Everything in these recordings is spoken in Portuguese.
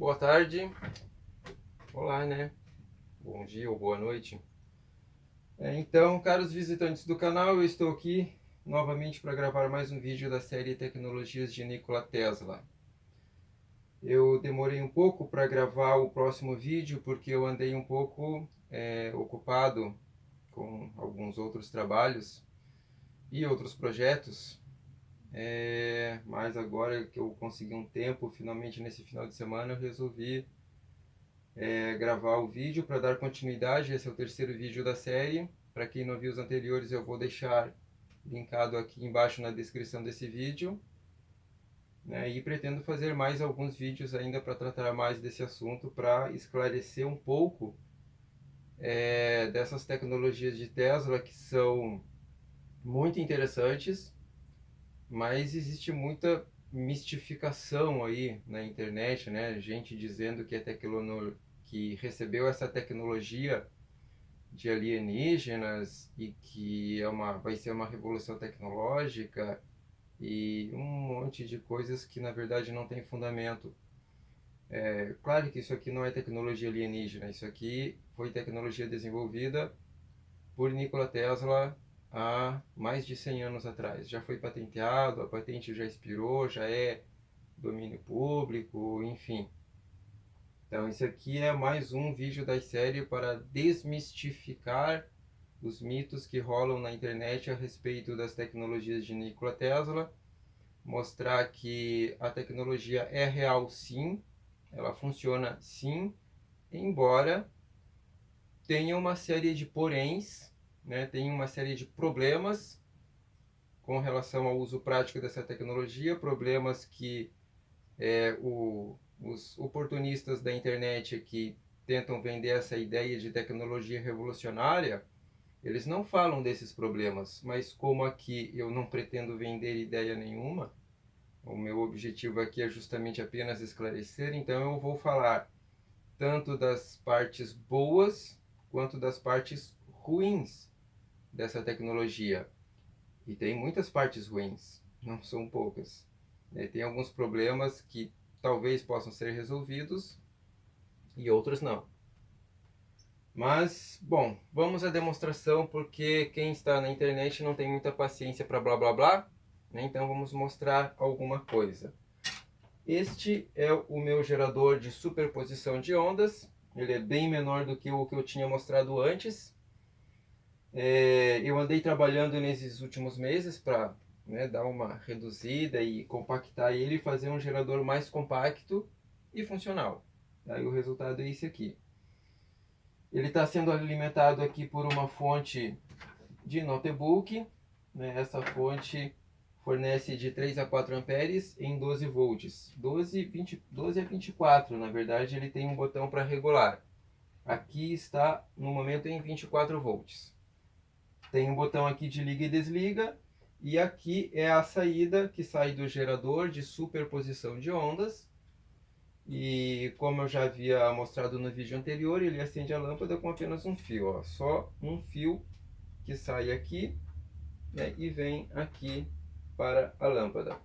boa tarde, olá, né? Bom dia ou boa noite. Então, caros visitantes do canal, eu estou aqui novamente para gravar mais um vídeo da série Tecnologias de Nikola Tesla. Eu demorei um pouco para gravar o próximo vídeo porque eu andei um pouco ocupado com alguns outros trabalhos e outros projetos. Mas agora que eu consegui um tempo, finalmente nesse final de semana, eu resolvi gravar o vídeo para dar continuidade. Esse é o terceiro vídeo da série. Para quem não viu os anteriores, eu vou deixar linkado aqui embaixo na descrição desse vídeo. E pretendo fazer mais alguns vídeos ainda para tratar mais desse assunto, para esclarecer um pouco dessas tecnologias de Tesla que são muito interessantes, mas existe muita mistificação aí na internet, né? Gente dizendo que que recebeu essa tecnologia de alienígenas e que vai ser uma revolução tecnológica e um monte de coisas que na verdade não tem fundamento. Claro que isso aqui não é tecnologia alienígena, isso aqui foi tecnologia desenvolvida por Nikola Tesla há mais de 100 anos atrás. Já foi patenteado, a patente já expirou, já é domínio público, enfim. Então esse aqui é mais um vídeo da série para desmistificar os mitos que rolam na internet a respeito das tecnologias de Nikola Tesla, mostrar que a tecnologia é real sim, ela funciona sim, embora tenha uma série de poréns, né, tenha uma série de problemas com relação ao uso prático dessa tecnologia, problemas que os oportunistas da internet que tentam vender essa ideia de tecnologia revolucionária, eles não falam desses problemas, mas como aqui eu não pretendo vender ideia nenhuma, o meu objetivo aqui é justamente apenas esclarecer, então eu vou falar tanto das partes boas quanto das partes ruins dessa tecnologia. E tem muitas partes ruins, não são poucas. Tem alguns problemas que talvez possam ser resolvidos e outros não. Mas, bom, vamos à demonstração, porque quem está na internet não tem muita paciência para blá blá blá, né? Então vamos mostrar alguma coisa. Este é o meu gerador de superposição de ondas. Ele é bem menor do que o que eu tinha mostrado antes. Eu andei trabalhando nesses últimos meses para dar uma reduzida e compactar ele e fazer um gerador mais compacto e funcional. Aí o resultado é esse aqui. Ele está sendo alimentado aqui por uma fonte de notebook. Essa fonte fornece de 3 a 4 amperes em 12 volts. 12 a 24, na verdade ele tem um botão para regular. Aqui está no momento em 24 volts. Tem um botão aqui de liga e desliga. E aqui é a saída que sai do gerador de superposição de ondas. E como eu já havia mostrado no vídeo anterior, ele acende a lâmpada com apenas um fio. Ó. Só um fio que sai aqui, e vem aqui para a lâmpada.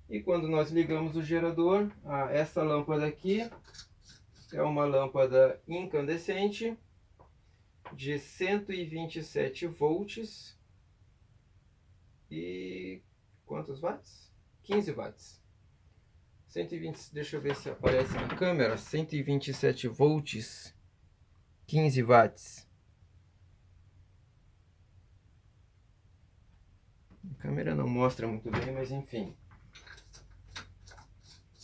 E quando nós ligamos o gerador, essa lâmpada aqui é uma lâmpada incandescente de 127 volts e quantos watts? 15 watts. 120, deixa eu ver se aparece na câmera. 127 volts, 15 watts. A câmera não mostra muito bem, mas enfim.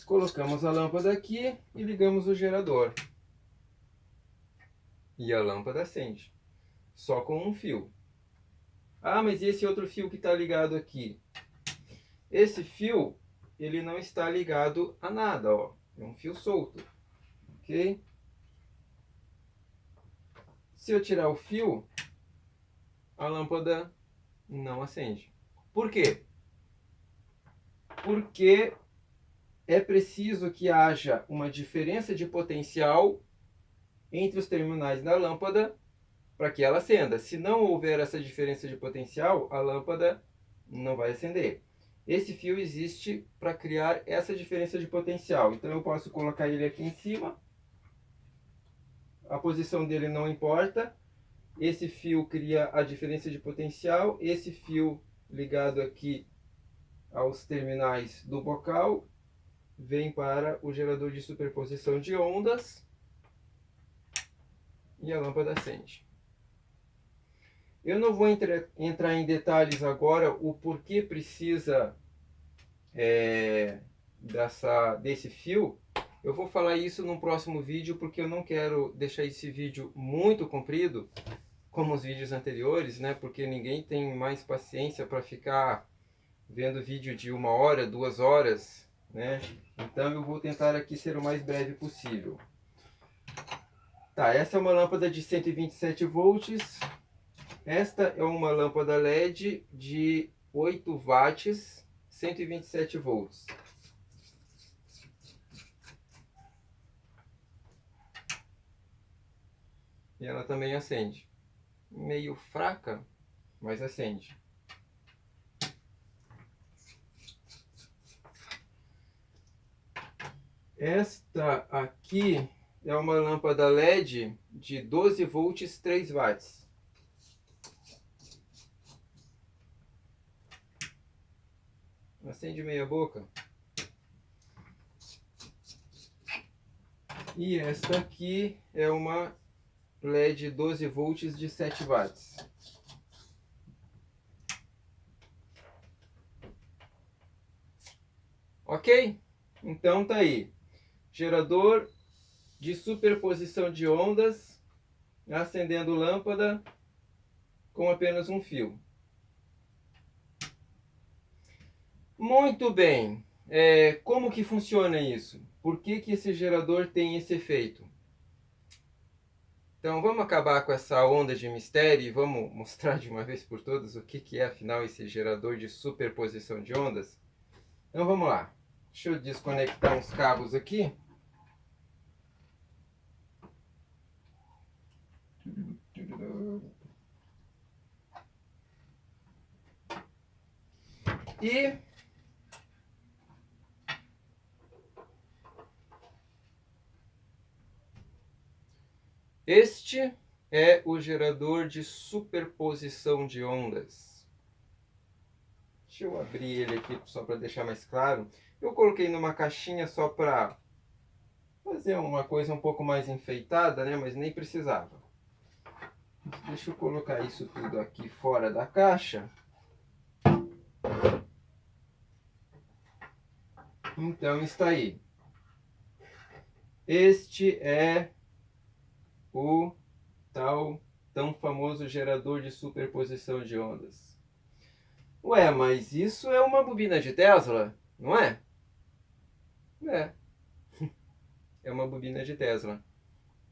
Colocamos a lâmpada aqui e ligamos o gerador. E a lâmpada acende. Só com um fio. Ah, mas e esse outro fio que está ligado aqui? Esse fio, ele não está ligado a nada, ó. É um fio solto. Ok? Se eu tirar o fio, a lâmpada não acende. Por quê? Porque é preciso que haja uma diferença de potencial entre os terminais da lâmpada para que ela acenda. Se não houver essa diferença de potencial, a lâmpada não vai acender. Esse fio existe para criar essa diferença de potencial. Então eu posso colocar ele aqui em cima. A posição dele não importa. Esse fio cria a diferença de potencial. Esse fio ligado aqui aos terminais do bocal vem para o gerador de superposição de ondas e a lâmpada acende. Eu não vou entrar em detalhes agora o porquê precisa desse fio. Eu vou falar isso no próximo vídeo, porque eu não quero deixar esse vídeo muito comprido, como os vídeos anteriores, né? Porque ninguém tem mais paciência para ficar vendo vídeo de 1 hora, 2 horas, né? Então eu vou tentar aqui ser o mais breve possível. Tá, essa é uma lâmpada de 127 volts. Esta é uma lâmpada LED de 8 watts, 127 volts. E ela também acende. Meio fraca, mas acende. Esta aqui é uma lâmpada LED de 12 volts, 3 watts. Acende meia boca. E esta aqui é uma LED 12 volts de 7 watts. Ok? Então tá aí. Gerador de superposição de ondas, acendendo lâmpada com apenas um fio. Muito bem. Como que funciona isso? Por que que esse gerador tem esse efeito? Então vamos acabar com essa onda de mistério e vamos mostrar de uma vez por todas o que que é afinal esse gerador de superposição de ondas? Então vamos lá. Deixa eu desconectar uns cabos aqui. E este é o gerador de superposição de ondas. Deixa eu abrir ele aqui só para deixar mais claro. Eu coloquei numa caixinha só para fazer uma coisa um pouco mais enfeitada, né? Mas nem precisava. Deixa eu colocar isso tudo aqui fora da caixa. Então está aí. Este é o tão famoso gerador de superposição de ondas. Ué, mas isso é uma bobina de Tesla, não é? É. É uma bobina de Tesla.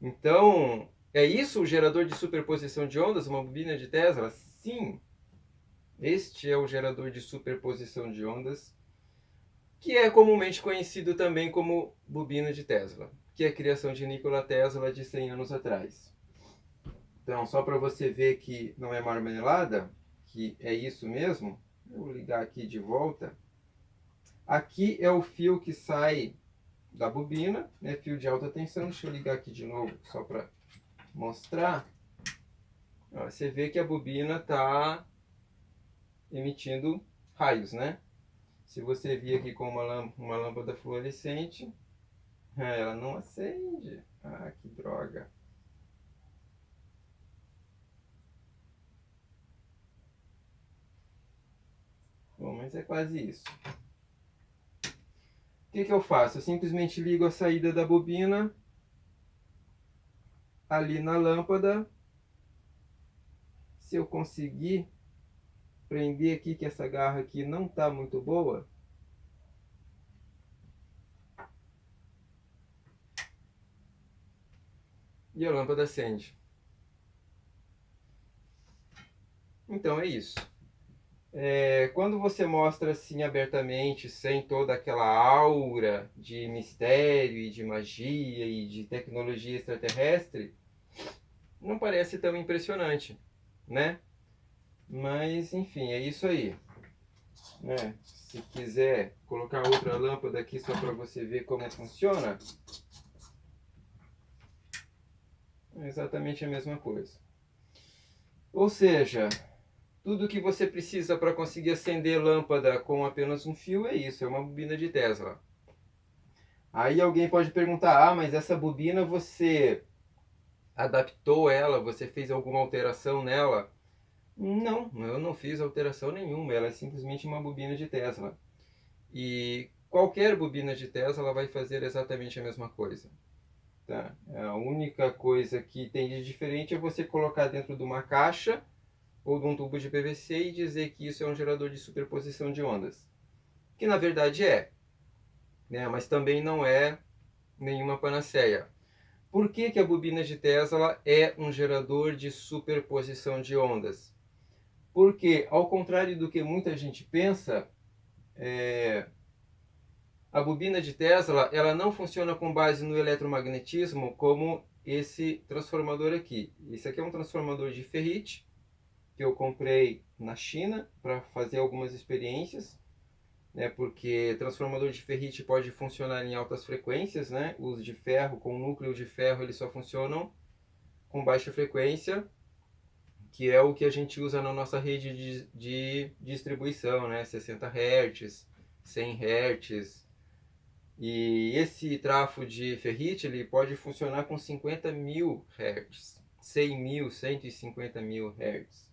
Então, é isso o gerador de superposição de ondas, uma bobina de Tesla? Sim. Este é o gerador de superposição de ondas, que é comumente conhecido também como bobina de Tesla, que é a criação de Nikola Tesla de 100 anos atrás. Então, só para você ver que não é marmelada, que é isso mesmo, eu vou ligar aqui de volta. Aqui é o fio que sai da bobina, né, fio de alta tensão. Deixa eu ligar aqui de novo, só para mostrar. Ó, você vê que a bobina está emitindo raios, né? Se você vir aqui com uma lâmpada fluorescente, ela não acende. Ah, que droga. Bom, mas é quase isso. O que que eu faço? Eu simplesmente ligo a saída da bobina ali na lâmpada. Se eu conseguir prender aqui, que essa garra aqui não está muito boa, e a lâmpada acende. Então é isso. Quando você mostra assim abertamente, sem toda aquela aura de mistério e de magia e de tecnologia extraterrestre, não parece tão impressionante, né? Mas enfim, é isso aí. né? Se quiser colocar outra lâmpada aqui só para você ver como funciona, é exatamente a mesma coisa. Ou seja, tudo que você precisa para conseguir acender lâmpada com apenas um fio é isso, é uma bobina de Tesla. Aí alguém pode perguntar, ah, mas essa bobina você adaptou ela, você fez alguma alteração nela? Não, eu não fiz alteração nenhuma, ela é simplesmente uma bobina de Tesla. E qualquer bobina de Tesla vai fazer exatamente a mesma coisa. Tá? A única coisa que tem de diferente é você colocar dentro de uma caixa ou de um tubo de PVC e dizer que isso é um gerador de superposição de ondas. Que na verdade é, né? Mas também não é nenhuma panaceia. Por que a bobina de Tesla é um gerador de superposição de ondas? Porque, ao contrário do que muita gente pensa, a bobina de Tesla ela não funciona com base no eletromagnetismo como esse transformador aqui. Esse aqui é um transformador de ferrite que eu comprei na China para fazer algumas experiências, né? Porque transformador de ferrite pode funcionar em altas frequências, né? Os de ferro com núcleo de ferro eles só funcionam com baixa frequência, que é o que a gente usa na nossa rede de distribuição, né? 60 Hz, 100 Hz. E esse trafo de ferrite ele pode funcionar com 50.000 Hz, 100.000, 150.000 Hz.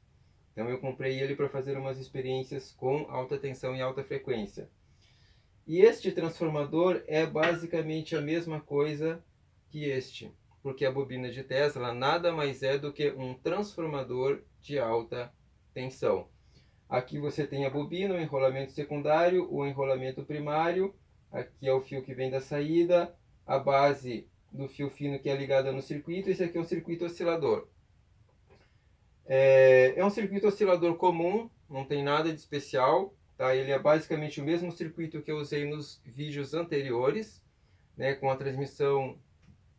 Então eu comprei ele para fazer umas experiências com alta tensão e alta frequência. E este transformador é basicamente a mesma coisa que este, porque a bobina de Tesla nada mais é do que um transformador de alta tensão. Aqui você tem a bobina, o enrolamento secundário, o enrolamento primário, aqui é o fio que vem da saída, a base do fio fino que é ligada no circuito, esse aqui é um circuito oscilador. É um circuito oscilador comum, não tem nada de especial, tá? Ele é basicamente o mesmo circuito que eu usei nos vídeos anteriores, né? Com a transmissão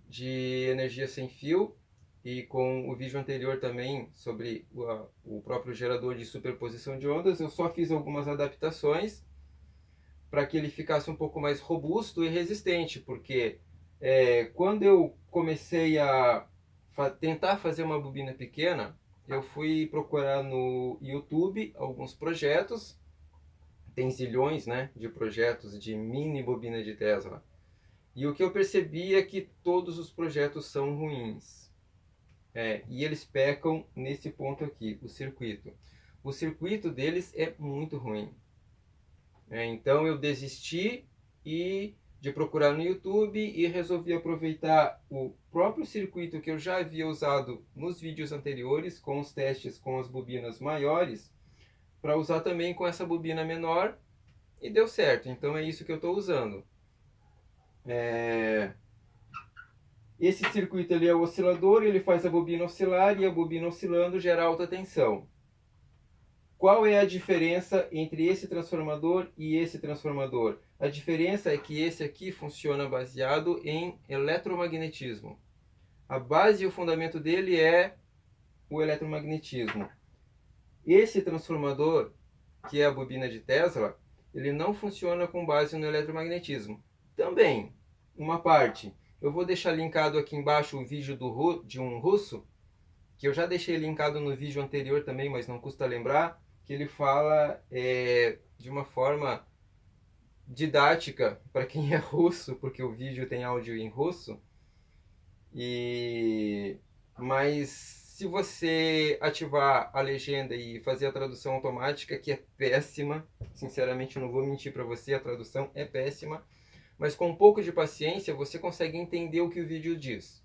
de energia sem fio e com o vídeo anterior também sobre o próprio gerador de superposição de ondas. Eu só fiz algumas adaptações para que ele ficasse um pouco mais robusto e resistente, porque quando eu comecei a tentar fazer uma bobina pequena, eu fui procurar no YouTube alguns projetos, tem zilhões, né, de projetos de mini bobina de Tesla. E o que eu percebi é que todos os projetos são ruins. E eles pecam nesse ponto aqui, o circuito. O circuito deles é muito ruim. Então eu desisti de procurar no YouTube e resolvi aproveitar o próprio circuito que eu já havia usado nos vídeos anteriores, com os testes com as bobinas maiores, para usar também com essa bobina menor e deu certo. Então é isso que eu estou usando. Esse circuito ali é o oscilador, ele faz a bobina oscilar e a bobina oscilando gera alta tensão. Qual é a diferença entre esse transformador e esse transformador? A diferença é que esse aqui funciona baseado em eletromagnetismo. A base e o fundamento dele é o eletromagnetismo. Esse transformador, que é a bobina de Tesla, ele não funciona com base no eletromagnetismo. Também, uma parte. Eu vou deixar linkado aqui embaixo o vídeo de um russo, que eu já deixei linkado no vídeo anterior também, mas não custa lembrar, que ele fala de uma forma didática para quem é russo, porque o vídeo tem áudio em russo. Mas se você ativar a legenda e fazer a tradução automática, que é péssima, sinceramente eu não vou mentir para você, a tradução é péssima, mas com um pouco de paciência você consegue entender o que o vídeo diz.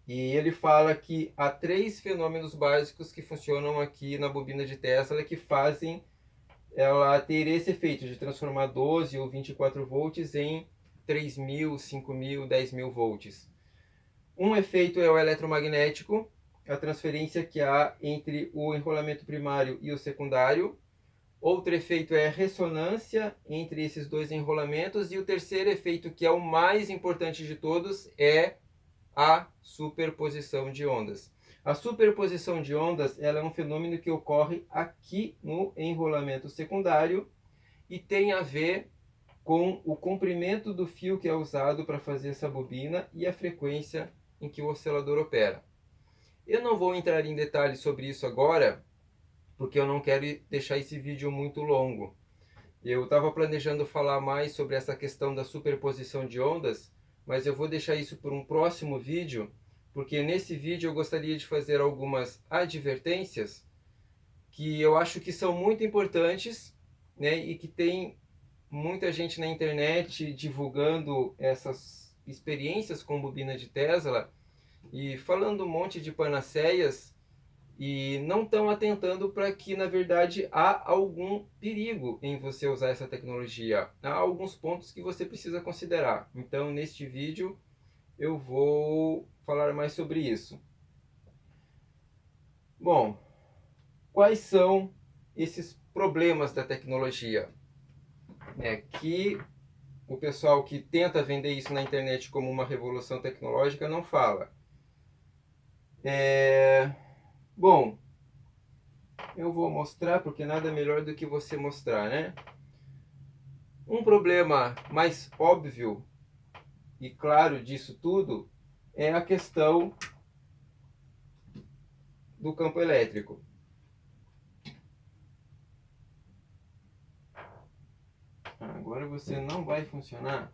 E ele fala que há 3 fenômenos básicos que funcionam aqui na bobina de Tesla que fazem ela ter esse efeito de transformar 12 ou 24 volts em 3.000, 5.000, 10.000 volts. Um efeito é o eletromagnético, a transferência que há entre o enrolamento primário e o secundário. Outro efeito é a ressonância entre esses dois enrolamentos. E o terceiro efeito, que é o mais importante de todos, é a superposição de ondas. A superposição de ondas, ela é um fenômeno que ocorre aqui no enrolamento secundário e tem a ver com o comprimento do fio que é usado para fazer essa bobina e a frequência em que o oscilador opera. Eu não vou entrar em detalhes sobre isso agora, porque eu não quero deixar esse vídeo muito longo. Eu estava planejando falar mais sobre essa questão da superposição de ondas, mas eu vou deixar isso para um próximo vídeo, porque nesse vídeo eu gostaria de fazer algumas advertências que eu acho que são muito importantes, né, e que tem muita gente na internet divulgando essas experiências com bobina de Tesla e falando um monte de panaceias e não estão atentando para que, na verdade, há algum perigo em você usar essa tecnologia. Há alguns pontos que você precisa considerar. Então, neste vídeo, eu vou falar mais sobre isso. Bom, quais são esses problemas da tecnologia? Que o pessoal que tenta vender isso na internet como uma revolução tecnológica não fala. Bom, eu vou mostrar porque nada melhor do que você mostrar, né? Um problema mais óbvio e claro disso tudo é a questão do campo elétrico. Agora você não vai funcionar.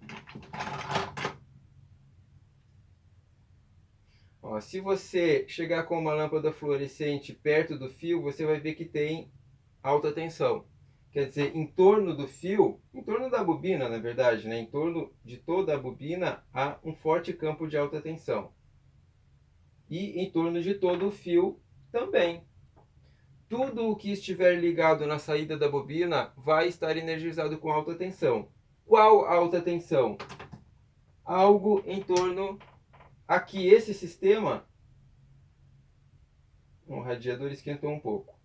Ó, se você chegar com uma lâmpada fluorescente perto do fio, você vai ver que tem alta tensão. Quer dizer, em torno do fio, em torno da bobina, na verdade, né? Em torno de toda a bobina há um forte campo de alta tensão. E em torno de todo o fio também. Tudo o que estiver ligado na saída da bobina vai estar energizado com alta tensão. Qual alta tensão? Algo em torno aqui, esse sistema, o radiador esquentou um pouco.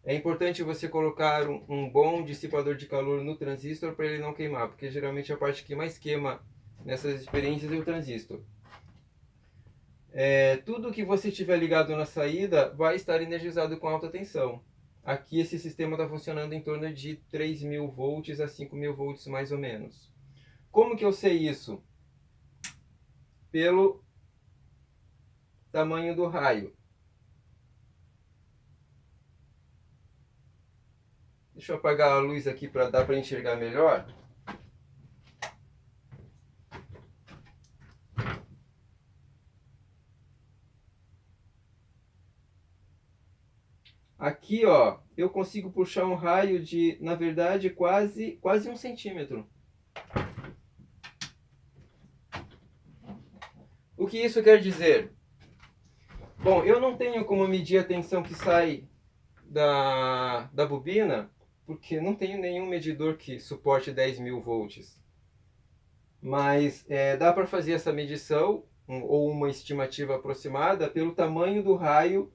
É importante você colocar um bom dissipador de calor no transistor para ele não queimar, porque geralmente a parte que mais queima nessas experiências é o transistor. Tudo que você tiver ligado na saída vai estar energizado com alta tensão. Aqui esse sistema está funcionando em torno de 3.000 volts a 5.000 volts mais ou menos. Como que eu sei isso? Pelo tamanho do raio. Deixa eu apagar a luz aqui para dar para enxergar melhor. Aqui, ó, eu consigo puxar um raio de, na verdade, quase 1 centímetro. O que isso quer dizer? Bom, eu não tenho como medir a tensão que sai da bobina, porque não tenho nenhum medidor que suporte 10.000 volts. Mas dá para fazer essa medição, ou uma estimativa aproximada, pelo tamanho do raio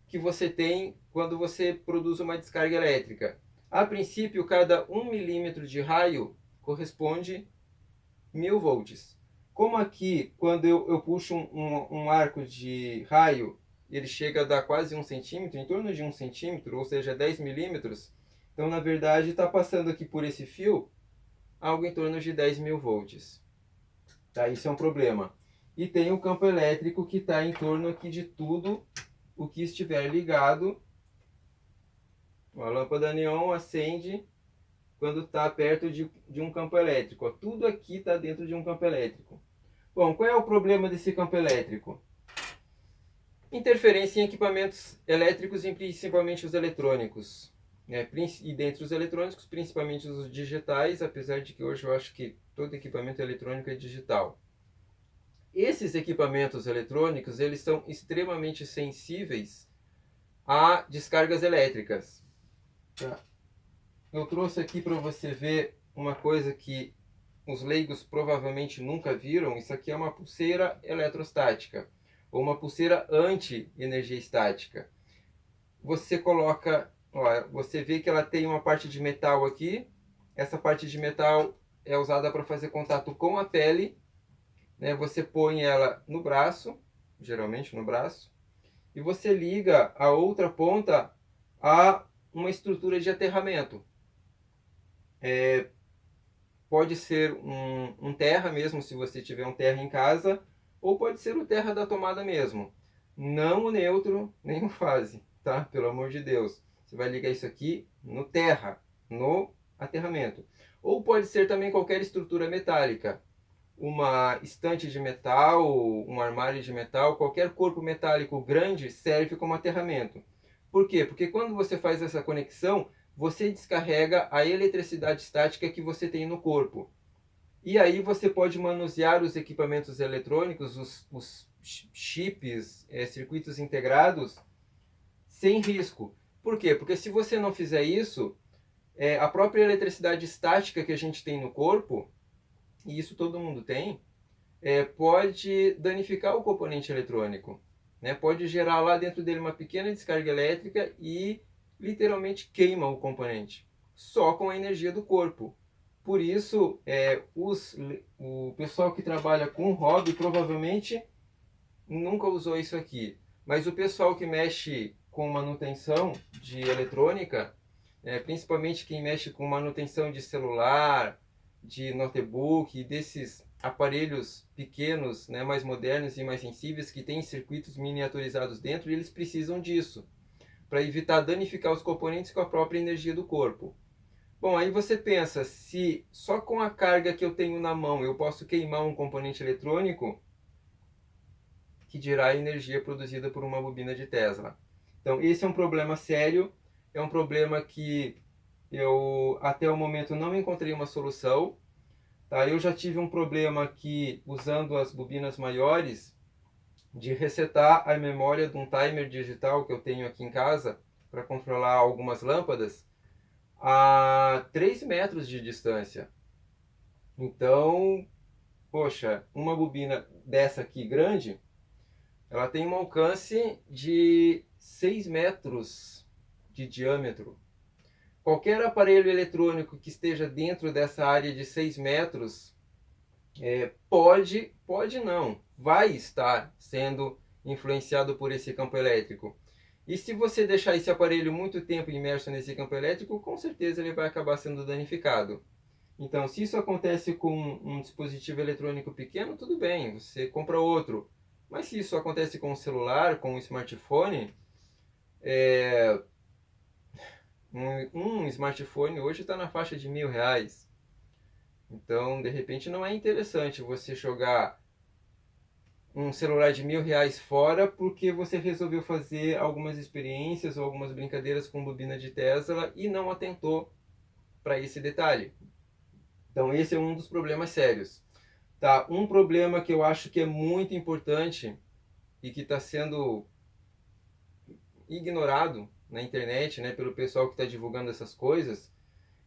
que você tem quando você produz uma descarga elétrica. A princípio, cada 1 milímetro de raio corresponde 1.000 volts. Como aqui, quando eu puxo um arco de raio, ele chega a dar quase 1 centímetro, em torno de 1 centímetro, ou seja, 10 milímetros, então na verdade está passando aqui por esse fio algo em torno de 10.000 volts. Tá? Isso é um problema. E tem o campo elétrico que está em torno aqui de tudo o que estiver ligado. A lâmpada neon acende quando está perto de um campo elétrico. Tudo aqui está dentro de um campo elétrico. Bom, qual é o problema desse campo elétrico? Interferência em equipamentos elétricos e principalmente os eletrônicos. E dentre os eletrônicos, principalmente os digitais, apesar de que hoje eu acho que todo equipamento eletrônico é digital. Esses equipamentos eletrônicos, eles são extremamente sensíveis a descargas elétricas. Eu trouxe aqui para você ver uma coisa que os leigos provavelmente nunca viram. Isso aqui é uma pulseira eletrostática, ou uma pulseira anti-energia estática. Você coloca, ó, você vê que ela tem uma parte de metal aqui. Essa parte de metal é usada para fazer contato com a pele. Né? Você põe ela no braço, geralmente no braço, e você liga a outra ponta a uma estrutura de aterramento. Pode ser um terra mesmo, se você tiver um terra em casa, ou pode ser o terra da tomada mesmo. Não o neutro, nem o fase, tá? Pelo amor de Deus. Você vai ligar isso aqui no terra, no aterramento. Ou pode ser também qualquer estrutura metálica. Uma estante de metal, um armário de metal, qualquer corpo metálico grande serve como aterramento. Por quê? Porque quando você faz essa conexão, você descarrega a eletricidade estática que você tem no corpo. E aí você pode manusear os equipamentos eletrônicos, os chips, circuitos integrados, sem risco. Por quê? Porque se você não fizer isso, a própria eletricidade estática que a gente tem no corpo, e isso todo mundo tem, pode danificar o componente eletrônico. Né? Pode gerar lá dentro dele uma pequena descarga elétrica e literalmente queima o componente, só com a energia do corpo. Por isso, o pessoal que trabalha com hobby provavelmente nunca usou isso aqui. Mas o pessoal que mexe com manutenção de eletrônica, principalmente quem mexe com manutenção de celular, de notebook, desses aparelhos pequenos, né, mais modernos e mais sensíveis, que têm circuitos miniaturizados dentro, eles precisam disso, para evitar danificar os componentes com a própria energia do corpo. Bom, aí você pensa, se só com a carga que eu tenho na mão eu posso queimar um componente eletrônico, que dirá a energia produzida por uma bobina de Tesla. Então, esse é um problema sério, é um problema que eu até o momento não encontrei uma solução. Tá? Eu já tive um problema aqui usando as bobinas maiores de resetar a memória de um timer digital que eu tenho aqui em casa para controlar algumas lâmpadas a 3 metros de distância. Então, poxa, uma bobina dessa aqui grande, ela tem um alcance de 6 metros de diâmetro. Qualquer aparelho eletrônico que esteja dentro dessa área de 6 metros pode não, vai estar sendo influenciado por esse campo elétrico. E se você deixar esse aparelho muito tempo imerso nesse campo elétrico, com certeza ele vai acabar sendo danificado. Então, se isso acontece com um dispositivo eletrônico pequeno, tudo bem, você compra outro. Mas se isso acontece com um celular, com um smartphone, um smartphone hoje está na faixa de R$ 1.000. Então, de repente, não é interessante você jogar um celular de R$ 1.000 fora porque você resolveu fazer algumas experiências ou algumas brincadeiras com bobina de Tesla e não atentou para esse detalhe. Então, esse é um dos problemas sérios. Tá? Um problema que eu acho que é muito importante e que está sendo ignorado na internet, né, pelo pessoal que está divulgando essas coisas,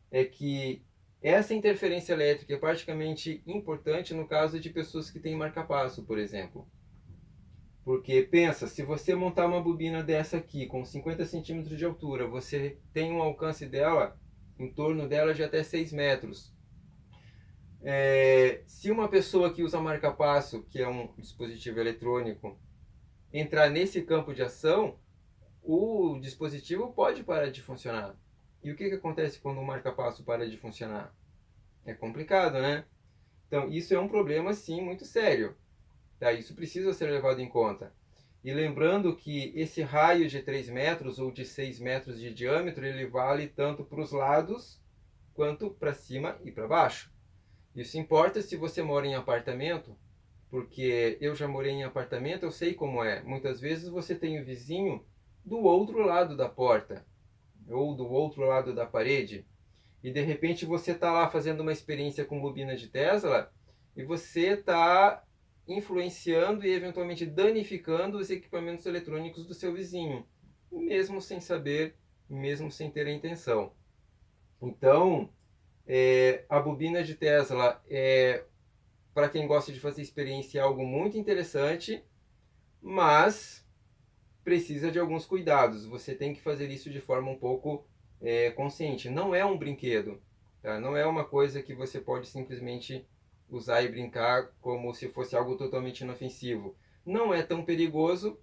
é que essa interferência elétrica é praticamente importante no caso de pessoas que têm marca-passo, por exemplo. Porque pensa, se você montar uma bobina dessa aqui com 50 centímetros de altura, você tem um alcance dela, em torno dela, de até 6 metros. Se uma pessoa que usa marca-passo, que é um dispositivo eletrônico, entrar nesse campo de ação, o dispositivo pode parar de funcionar. E o que acontece quando o marca-passo para de funcionar? É complicado, né? Então, isso é um problema, sim, muito sério. Tá? Isso precisa ser levado em conta. E lembrando que esse raio de 3 metros ou de 6 metros de diâmetro, ele vale tanto para os lados quanto para cima e para baixo. Isso importa se você mora em apartamento, porque eu já morei em apartamento, eu sei como é. Muitas vezes você tem o vizinho do outro lado da porta ou do outro lado da parede e de repente você está lá fazendo uma experiência com bobina de Tesla e você está influenciando e eventualmente danificando os equipamentos eletrônicos do seu vizinho, mesmo sem saber, mesmo sem ter a intenção. Então, a bobina de Tesla para quem gosta de fazer experiência, é algo muito interessante, mas precisa de alguns cuidados. Você tem que fazer isso de forma um pouco consciente. Não é um brinquedo, tá? Não é uma coisa que você pode simplesmente usar e brincar como se fosse algo totalmente inofensivo. Não é tão perigoso,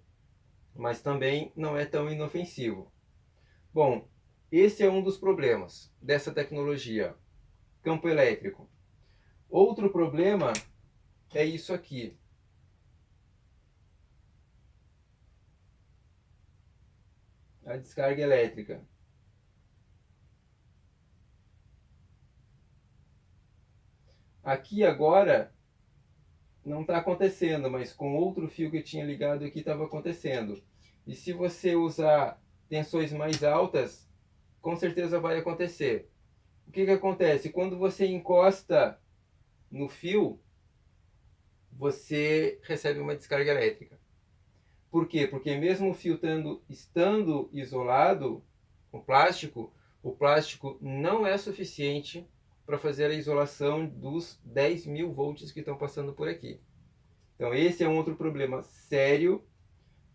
mas também não é tão inofensivo. Bom, esse é um dos problemas dessa tecnologia, campo elétrico. Outro problema é isso aqui. A descarga elétrica. Aqui agora não está acontecendo, mas com outro fio que eu tinha ligado aqui estava acontecendo. E se você usar tensões mais altas, com certeza vai acontecer. O que acontece? Quando você encosta no fio, você recebe uma descarga elétrica. Por quê? Porque mesmo o fio estando isolado com plástico, o plástico não é suficiente para fazer a isolação dos 10.000 volts que estão passando por aqui. Então esse é um outro problema sério,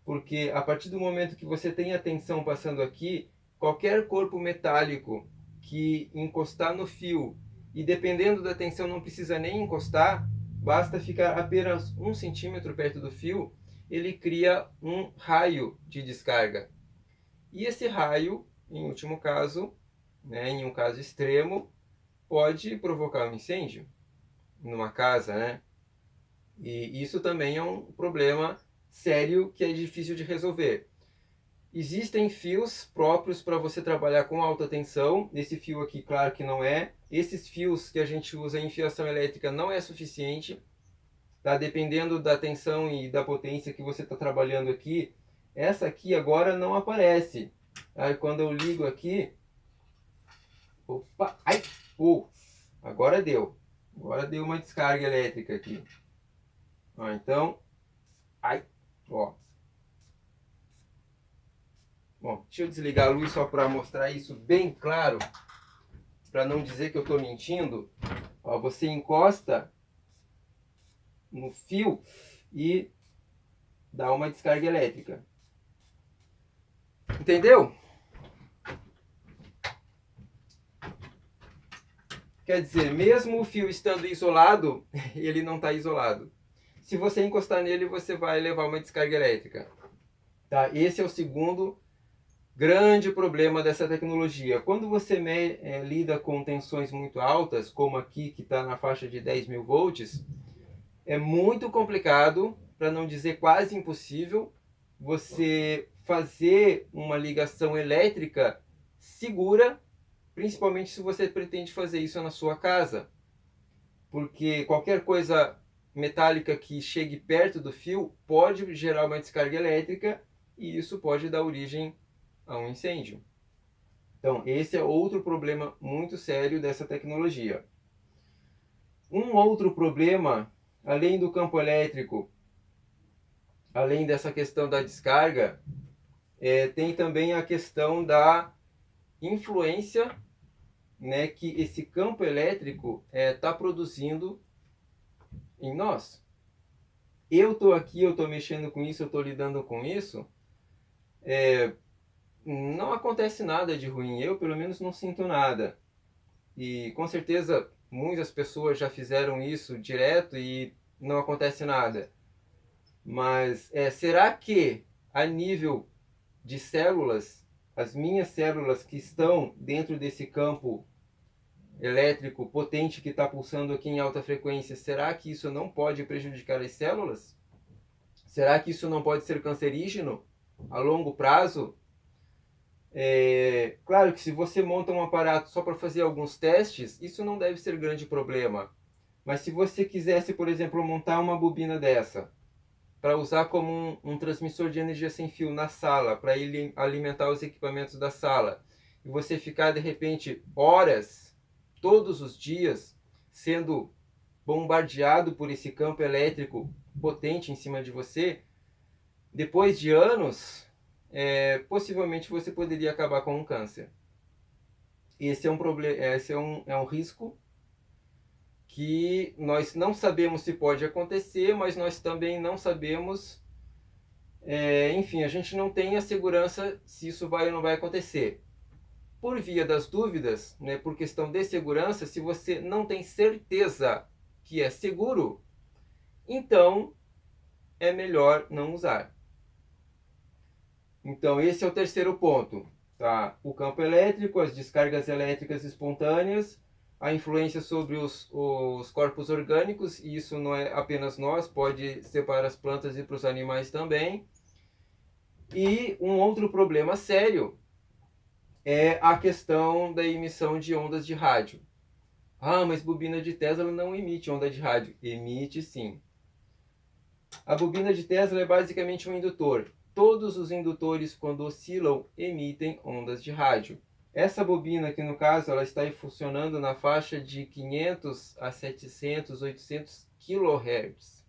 porque a partir do momento que você tem a tensão passando aqui, qualquer corpo metálico que encostar no fio, e dependendo da tensão não precisa nem encostar, basta ficar apenas 1 centímetro perto do fio, ele cria um raio de descarga. E esse raio, em último caso, né, em um caso extremo, pode provocar um incêndio numa casa, né? E isso também é um problema sério que é difícil de resolver. Existem fios próprios para você trabalhar com alta tensão. Esse fio aqui, claro que não é. Esses fios que a gente usa em fiação elétrica não é suficiente. Tá? Dependendo da tensão e da potência que você está trabalhando aqui, essa aqui agora não aparece. Aí quando eu ligo aqui, opa, ai, agora deu. Agora deu uma descarga elétrica aqui. Ó, então, ai, ó. Bom, deixa eu desligar a luz só para mostrar isso bem claro, para não dizer que eu estou mentindo. Ó, você encosta no fio e dá uma descarga elétrica. Entendeu? Quer dizer, mesmo o fio estando isolado, ele não está isolado. Se você encostar nele, você vai levar uma descarga elétrica. Tá? Esse é o segundo grande problema dessa tecnologia. Quando você lida com tensões muito altas, como aqui que está na faixa de 10.000 volts, é muito complicado, para não dizer quase impossível, você fazer uma ligação elétrica segura, principalmente se você pretende fazer isso na sua casa. Porque qualquer coisa metálica que chegue perto do fio pode gerar uma descarga elétrica e isso pode dar origem a um incêndio. Então, esse é outro problema muito sério dessa tecnologia. Um outro problema, além do campo elétrico, além dessa questão da descarga, tem também a questão da influência, né, que esse campo elétrico está produzindo em nós. Eu estou aqui, eu estou mexendo com isso, eu estou lidando com isso, não acontece nada de ruim, eu pelo menos não sinto nada. E com certeza muitas pessoas já fizeram isso direto e não acontece nada. Mas será que a nível de células, as minhas células que estão dentro desse campo elétrico potente que está pulsando aqui em alta frequência, será que isso não pode prejudicar as células? Será que isso não pode ser cancerígeno a longo prazo? Claro que se você monta um aparato só para fazer alguns testes, isso não deve ser grande problema. Mas se você quisesse, por exemplo, montar uma bobina dessa, para usar como um transmissor de energia sem fio na sala, para ele alimentar os equipamentos da sala, e você ficar de repente horas, todos os dias, sendo bombardeado por esse campo elétrico potente em cima de você, depois de anos, possivelmente você poderia acabar com um câncer. Esse é um problema, esse é um risco que nós não sabemos se pode acontecer, mas nós também não sabemos, enfim, a gente não tem a segurança se isso vai ou não vai acontecer. Por via das dúvidas, né, por questão de segurança, se você não tem certeza que é seguro, então é melhor não usar. Então, esse é o terceiro ponto. Tá? O campo elétrico, as descargas elétricas espontâneas, a influência sobre os corpos orgânicos, e isso não é apenas nós, pode ser para as plantas e para os animais também. E um outro problema sério é a questão da emissão de ondas de rádio. Ah, mas bobina de Tesla não emite onda de rádio. Emite sim. A bobina de Tesla é basicamente um indutor. Todos os indutores, quando oscilam, emitem ondas de rádio. Essa bobina aqui, no caso, ela está funcionando na faixa de 500 a 700, 800 kHz.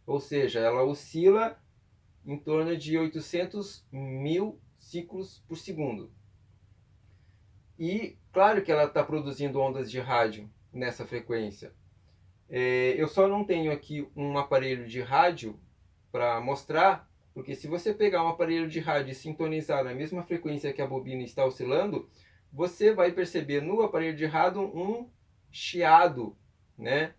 Ou seja, ela oscila em torno de 800 mil ciclos por segundo. E claro que ela está produzindo ondas de rádio nessa frequência. Eu só não tenho aqui um aparelho de rádio para mostrar, porque se você pegar um aparelho de rádio e sintonizar na mesma frequência que a bobina está oscilando, você vai perceber no aparelho de rádio um chiado, né?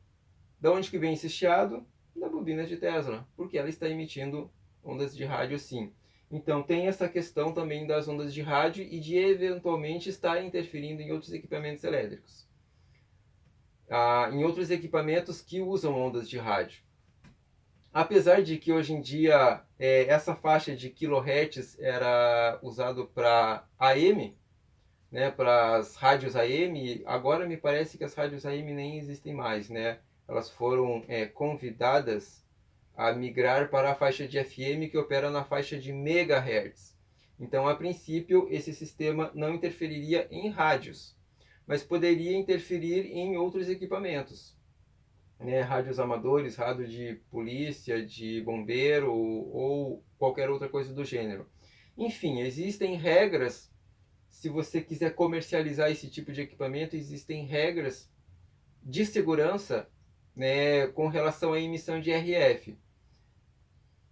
Da onde que vem esse chiado? Da bobina de Tesla, porque ela está emitindo ondas de rádio sim. Então tem essa questão também das ondas de rádio e de eventualmente estar interferindo em outros equipamentos elétricos. Em outros equipamentos que usam ondas de rádio. Apesar de que hoje em dia essa faixa de kHz era usado para AM, né, para as rádios AM, agora me parece que as rádios AM nem existem mais, né? Elas foram convidadas a migrar para a faixa de FM que opera na faixa de megahertz. Então, a princípio, esse sistema não interferiria em rádios, mas poderia interferir em outros equipamentos, né? Rádios amadores, rádio de polícia, de bombeiro ou qualquer outra coisa do gênero. Enfim, existem regras. Se você quiser comercializar esse tipo de equipamento, existem regras de segurança, né, com relação à emissão de RF.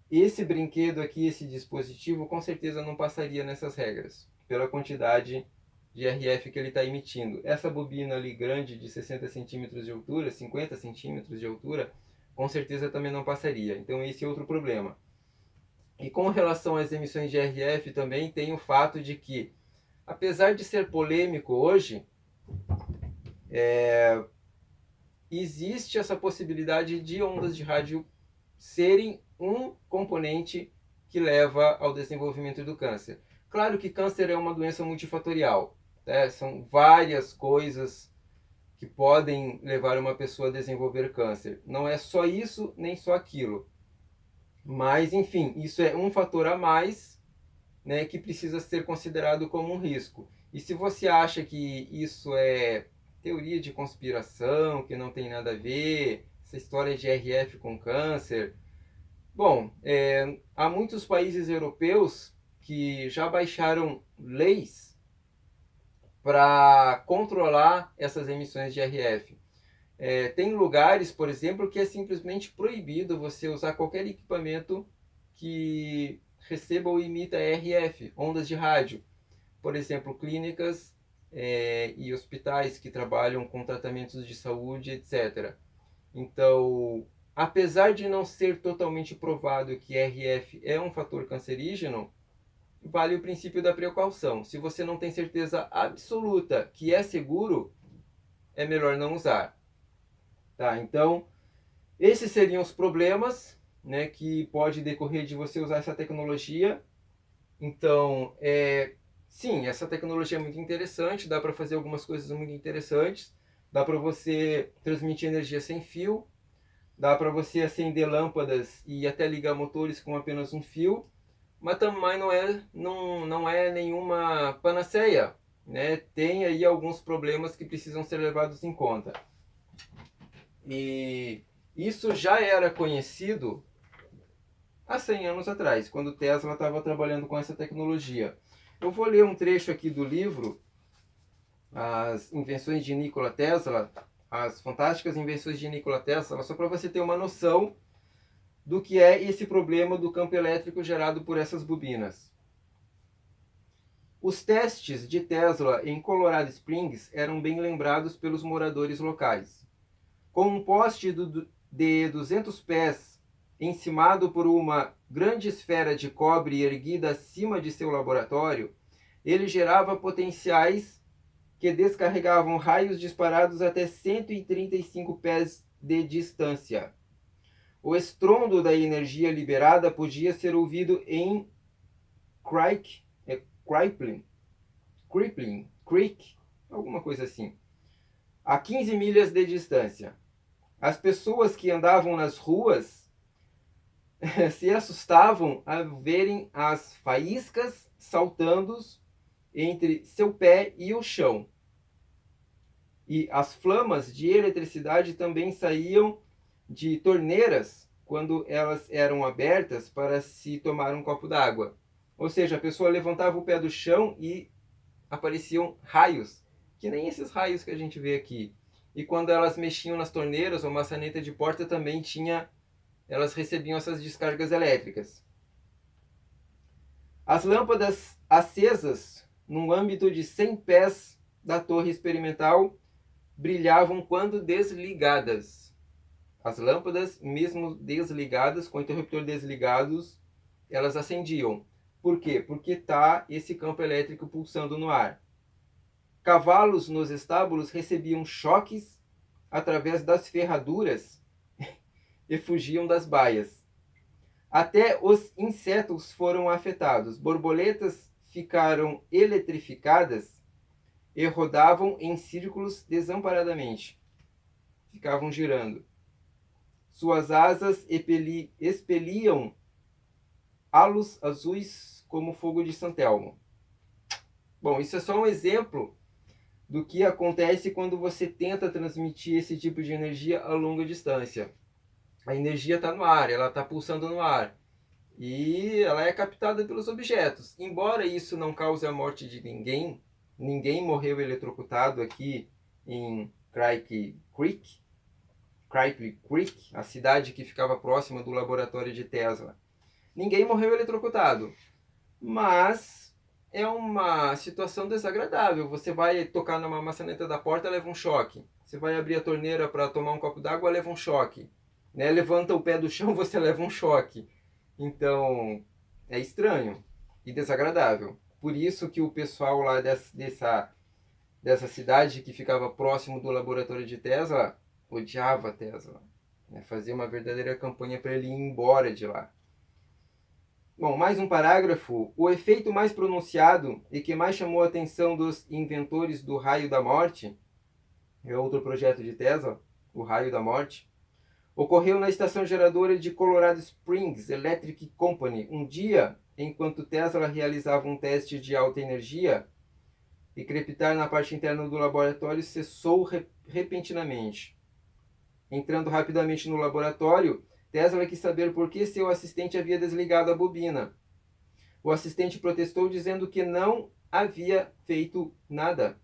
Esse brinquedo aqui, esse dispositivo, com certeza não passaria nessas regras, pela quantidade de RF que ele está emitindo. Essa bobina ali grande de 60 centímetros de altura, 50 centímetros de altura, com certeza também não passaria. Então esse é outro problema. E com relação às emissões de RF também tem o fato de que, apesar de ser polêmico hoje, existe essa possibilidade de ondas de rádio serem um componente que leva ao desenvolvimento do câncer. Claro que câncer é uma doença multifatorial, né? São várias coisas que podem levar uma pessoa a desenvolver câncer. Não é só isso, nem só aquilo. Mas, enfim, isso é um fator a mais, né, que precisa ser considerado como um risco. E se você acha que isso é teoria de conspiração, que não tem nada a ver, essa história de RF com câncer, bom, há muitos países europeus que já baixaram leis para controlar essas emissões de RF. Tem lugares, por exemplo, que é simplesmente proibido você usar qualquer equipamento que receba ou imita RF, ondas de rádio. Por exemplo, clínicas e hospitais que trabalham com tratamentos de saúde, etc. Então, apesar de não ser totalmente provado que RF é um fator cancerígeno, vale o princípio da precaução. Se você não tem certeza absoluta que é seguro, é melhor não usar. Tá? Então, esses seriam os problemas, né, que pode decorrer de você usar essa tecnologia. Então, sim, essa tecnologia é muito interessante, dá para fazer algumas coisas muito interessantes, dá para você transmitir energia sem fio, dá para você acender lâmpadas e até ligar motores com apenas um fio, mas também não é nenhuma panaceia, né? Tem aí alguns problemas que precisam ser levados em conta. E isso já era conhecido há 100 anos atrás, quando Tesla estava trabalhando com essa tecnologia. Eu vou ler um trecho aqui do livro As Invenções de Nikola Tesla, As Fantásticas Invenções de Nikola Tesla, só para você ter uma noção do que é esse problema do campo elétrico gerado por essas bobinas. Os testes de Tesla em Colorado Springs eram bem lembrados pelos moradores locais. Com um poste de 200 pés encimado por uma grande esfera de cobre erguida acima de seu laboratório, ele gerava potenciais que descarregavam raios disparados até 135 pés de distância. O estrondo da energia liberada podia ser ouvido em Creek, alguma coisa assim, a 15 milhas de distância. As pessoas que andavam nas ruas se assustavam ao verem as faíscas saltando entre seu pé e o chão. E as flamas de eletricidade também saíam de torneiras quando elas eram abertas para se tomar um copo d'água. Ou seja, a pessoa levantava o pé do chão e apareciam raios, que nem esses raios que a gente vê aqui. E quando elas mexiam nas torneiras ou maçaneta de porta também elas recebiam essas descargas elétricas. As lâmpadas acesas num âmbito de 100 pés da torre experimental brilhavam quando desligadas. As lâmpadas, mesmo desligadas, com o interruptor desligados, elas acendiam. Por quê? Porque está esse campo elétrico pulsando no ar. Cavalos nos estábulos recebiam choques através das ferraduras e fugiam das baias. Até os insetos foram afetados. Borboletas ficaram eletrificadas e rodavam em círculos desamparadamente. Ficavam girando. Suas asas expeliam halos azuis como fogo de Santelmo. Bom, isso é só um exemplo do que acontece quando você tenta transmitir esse tipo de energia a longa distância. A energia está no ar, ela está pulsando no ar. E ela é captada pelos objetos. Embora isso não cause a morte de ninguém, ninguém morreu eletrocutado aqui em Crike Creek, a cidade que ficava próxima do laboratório de Tesla. Ninguém morreu eletrocutado. Mas é uma situação desagradável. Você vai tocar numa maçaneta da porta, leva um choque. Você vai abrir a torneira para tomar um copo d'água, leva um choque. Né? Levanta o pé do chão, você leva um choque. Então, é estranho e desagradável. Por isso que o pessoal lá dessa cidade que ficava próximo do laboratório de Tesla odiava Tesla. Né? Fazia uma verdadeira campanha para ele ir embora de lá. Bom, mais um parágrafo. O efeito mais pronunciado e que mais chamou a atenção dos inventores do raio da morte, é outro projeto de Tesla, o raio da morte, ocorreu na estação geradora de Colorado Springs Electric Company, um dia enquanto Tesla realizava um teste de alta energia e crepitar na parte interna do laboratório cessou repentinamente. Entrando rapidamente no laboratório, Tesla quis saber por que seu assistente havia desligado a bobina. O assistente protestou dizendo que não havia feito nada.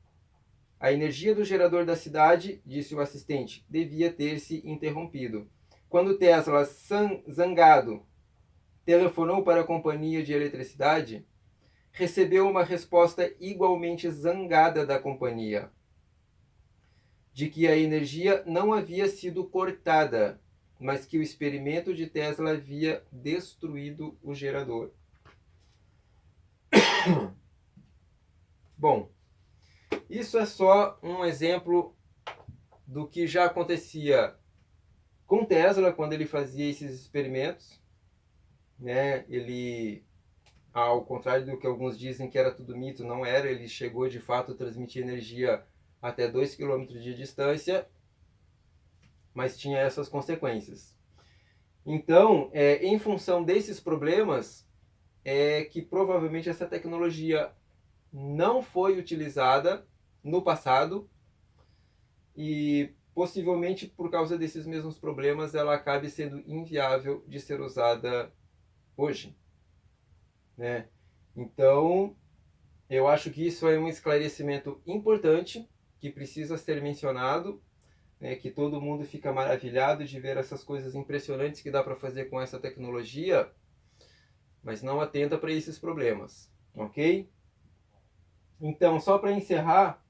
A energia do gerador da cidade, disse o assistente, devia ter se interrompido. Quando Tesla, zangado, telefonou para a companhia de eletricidade, recebeu uma resposta igualmente zangada da companhia, de que a energia não havia sido cortada, mas que o experimento de Tesla havia destruído o gerador. Bom, isso é só um exemplo do que já acontecia com Tesla quando ele fazia esses experimentos. Né? Ele, ao contrário do que alguns dizem que era tudo mito, não era. Ele chegou de fato a transmitir energia até 2 km de distância, mas tinha essas consequências. Então, em função desses problemas, é que provavelmente essa tecnologia não foi utilizada no passado e possivelmente por causa desses mesmos problemas ela acabe sendo inviável de ser usada hoje. Né? Então, eu acho que isso é um esclarecimento importante que precisa ser mencionado, né, que todo mundo fica maravilhado de ver essas coisas impressionantes que dá para fazer com essa tecnologia, mas não atenta para esses problemas, ok? Então, só para encerrar,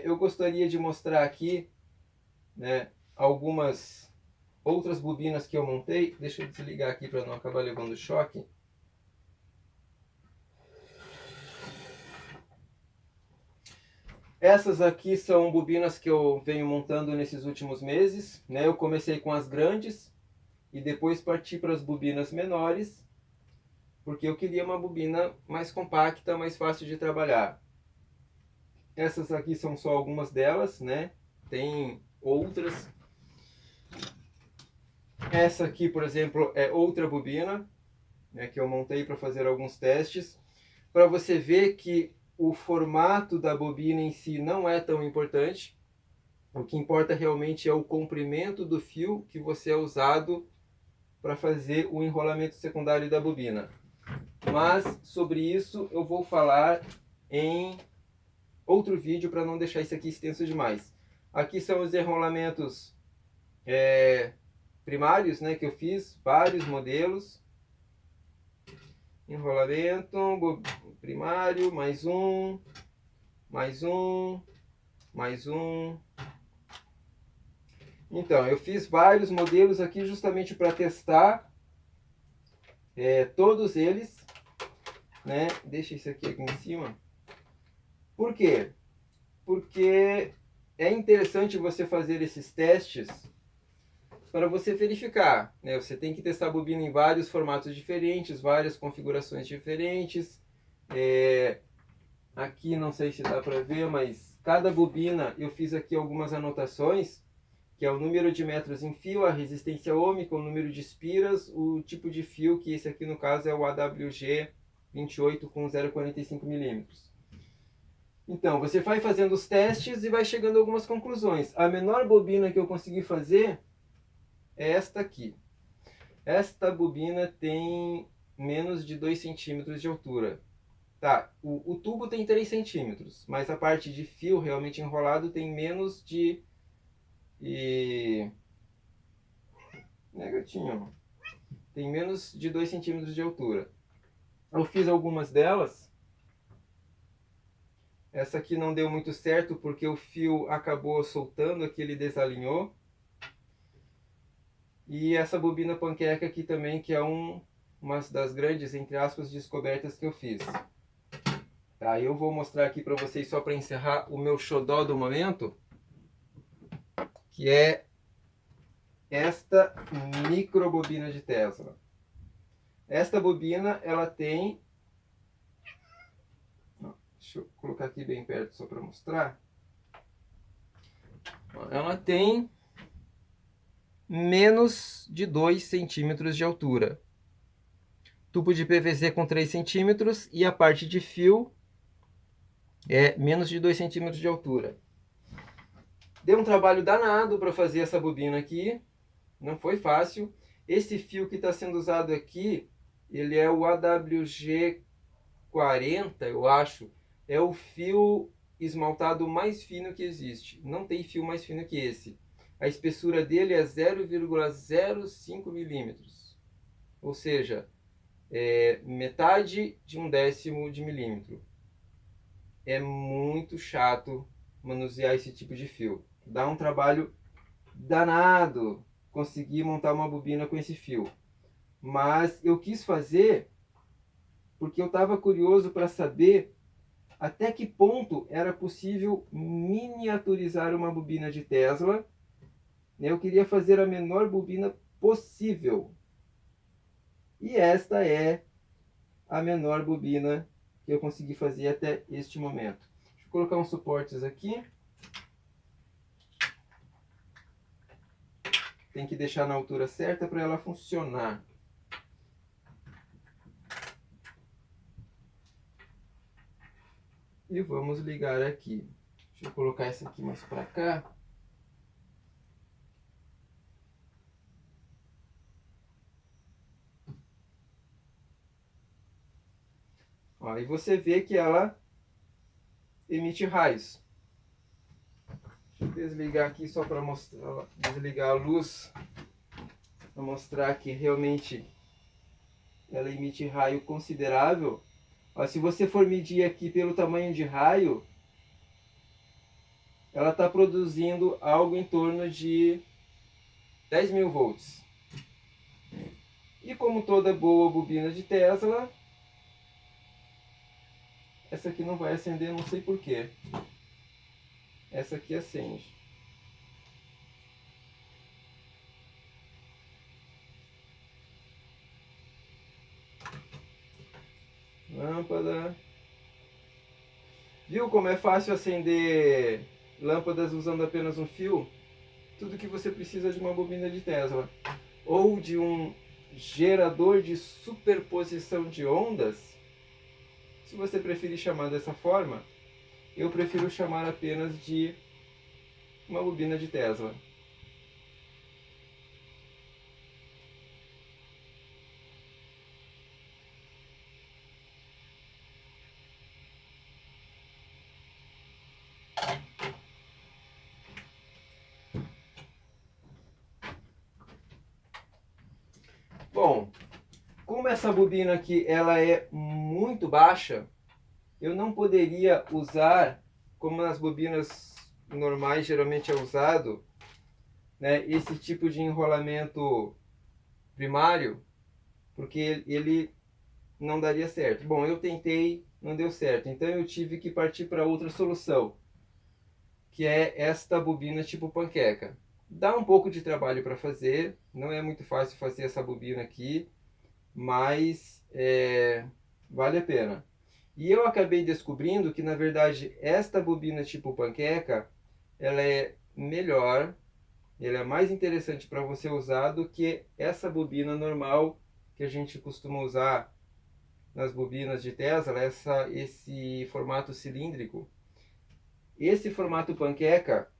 eu gostaria de mostrar aqui, né, algumas outras bobinas que eu montei. Deixa eu desligar aqui para não acabar levando choque. Essas aqui são bobinas que eu venho montando nesses últimos meses, né? Eu comecei com as grandes e depois parti para as bobinas menores, porque eu queria uma bobina mais compacta, mais fácil de trabalhar. Essas aqui são só algumas delas, né? Tem outras. Essa aqui, por exemplo, é outra bobina, né, que eu montei para fazer alguns testes, para você ver que o formato da bobina em si não é tão importante. O que importa realmente é o comprimento do fio que você é usado para fazer o enrolamento secundário da bobina. Mas sobre isso eu vou falar em outro vídeo para não deixar isso aqui extenso demais. Aqui são os enrolamentos primários, né, que eu fiz, vários modelos. Enrolamento primário, mais um, mais um, mais um. Então, eu fiz vários modelos aqui justamente para testar todos eles, né? Deixa isso aqui em cima. Por quê? Porque é interessante você fazer esses testes para você verificar, né? Você tem que testar a bobina em vários formatos diferentes, várias configurações diferentes. Aqui não sei se dá para ver, mas cada bobina eu fiz aqui algumas anotações, que é o número de metros em fio, a resistência ômica, o número de espiras, o tipo de fio, que esse aqui no caso é o AWG 28 com 0,45 milímetros. Então, você vai fazendo os testes e vai chegando a algumas conclusões. A menor bobina que eu consegui fazer é esta aqui. Esta bobina tem menos de 2 centímetros de altura. Tá, o tubo tem 3 centímetros, mas a parte de fio realmente enrolado tem menos de... Né, gatinho? Tem menos de 2 centímetros de altura. Eu fiz algumas delas. Essa aqui não deu muito certo porque o fio acabou soltando, aqui ele desalinhou. E essa bobina panqueca aqui também, que é uma das grandes, entre aspas, descobertas que eu fiz. Tá, eu vou mostrar aqui para vocês só para encerrar o meu xodó do momento, que é esta micro bobina de Tesla. Esta bobina, ela tem... Deixa eu colocar aqui bem perto só para mostrar. Ela tem menos de 2 centímetros de altura. Tubo de PVC com 3 centímetros e a parte de fio é menos de 2 centímetros de altura. Deu um trabalho danado para fazer essa bobina aqui. Não foi fácil. Esse fio que está sendo usado aqui, ele é o AWG 40, eu acho. É o fio esmaltado mais fino que existe. Não tem fio mais fino que esse. A espessura dele é 0,05 milímetros. Ou seja, metade de 1/10 de milímetro. É muito chato manusear esse tipo de fio. Dá um trabalho danado conseguir montar uma bobina com esse fio. Mas eu quis fazer porque eu estava curioso para saber até que ponto era possível miniaturizar uma bobina de Tesla. Eu queria fazer a menor bobina possível. E esta é a menor bobina que eu consegui fazer até este momento. Deixa eu colocar uns suportes aqui. Tem que deixar na altura certa para ela funcionar. E vamos ligar aqui. Deixa eu colocar essa aqui mais para cá. Ó, e você vê que ela emite raios. Deixa eu desligar aqui só para mostrar, desligar a luz, para mostrar que realmente ela emite raio considerável. Ó, se você for medir aqui pelo tamanho de raio, ela está produzindo algo em torno de 10.000 volts. E como toda boa bobina de Tesla, essa aqui não vai acender, não sei porquê. Essa aqui acende. Lâmpada. Viu como é fácil acender lâmpadas usando apenas um fio? Tudo que você precisa de uma bobina de Tesla. Ou de um gerador de superposição de ondas. Se você preferir chamar dessa forma, eu prefiro chamar apenas de uma bobina de Tesla. Bom, como essa bobina aqui ela é muito baixa, eu não poderia usar, como nas bobinas normais geralmente é usado, né, esse tipo de enrolamento primário, porque ele não daria certo. Bom, eu tentei, não deu certo, então eu tive que partir para outra solução, que é esta bobina tipo panqueca. Dá um pouco de trabalho para fazer, não é muito fácil fazer essa bobina aqui, mas vale a pena. E eu acabei descobrindo que, na verdade, esta bobina tipo panqueca, ela é melhor, ela é mais interessante para você usar do que essa bobina normal que a gente costuma usar nas bobinas de Tesla, esse formato cilíndrico. Esse formato panqueca,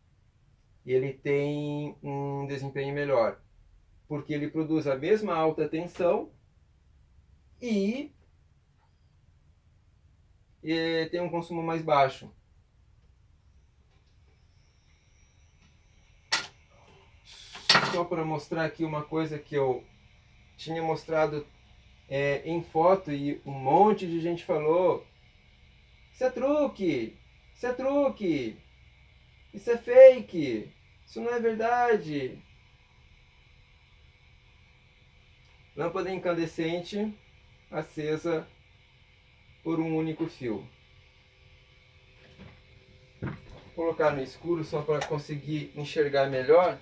ele tem um desempenho melhor, porque ele produz a mesma alta tensão e tem um consumo mais baixo. Só para mostrar aqui uma coisa que eu tinha mostrado em foto e um monte de gente falou: isso é truque, isso é truque, isso é fake, isso não é verdade. Lâmpada incandescente acesa por um único fio. Vou colocar no escuro só para conseguir enxergar melhor.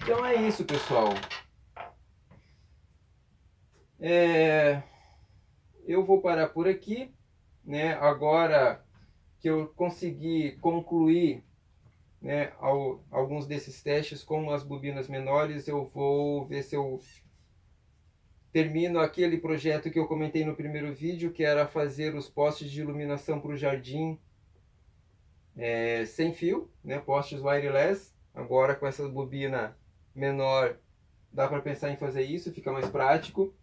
Então é isso, pessoal. Eu vou parar por aqui, né? Agora que eu consegui concluir, né, alguns desses testes com as bobinas menores, eu vou ver se eu termino aquele projeto que eu comentei no primeiro vídeo, que era fazer os postes de iluminação para o jardim sem fio, né, postes wireless. Agora com essa bobina menor dá para pensar em fazer isso, fica mais prático.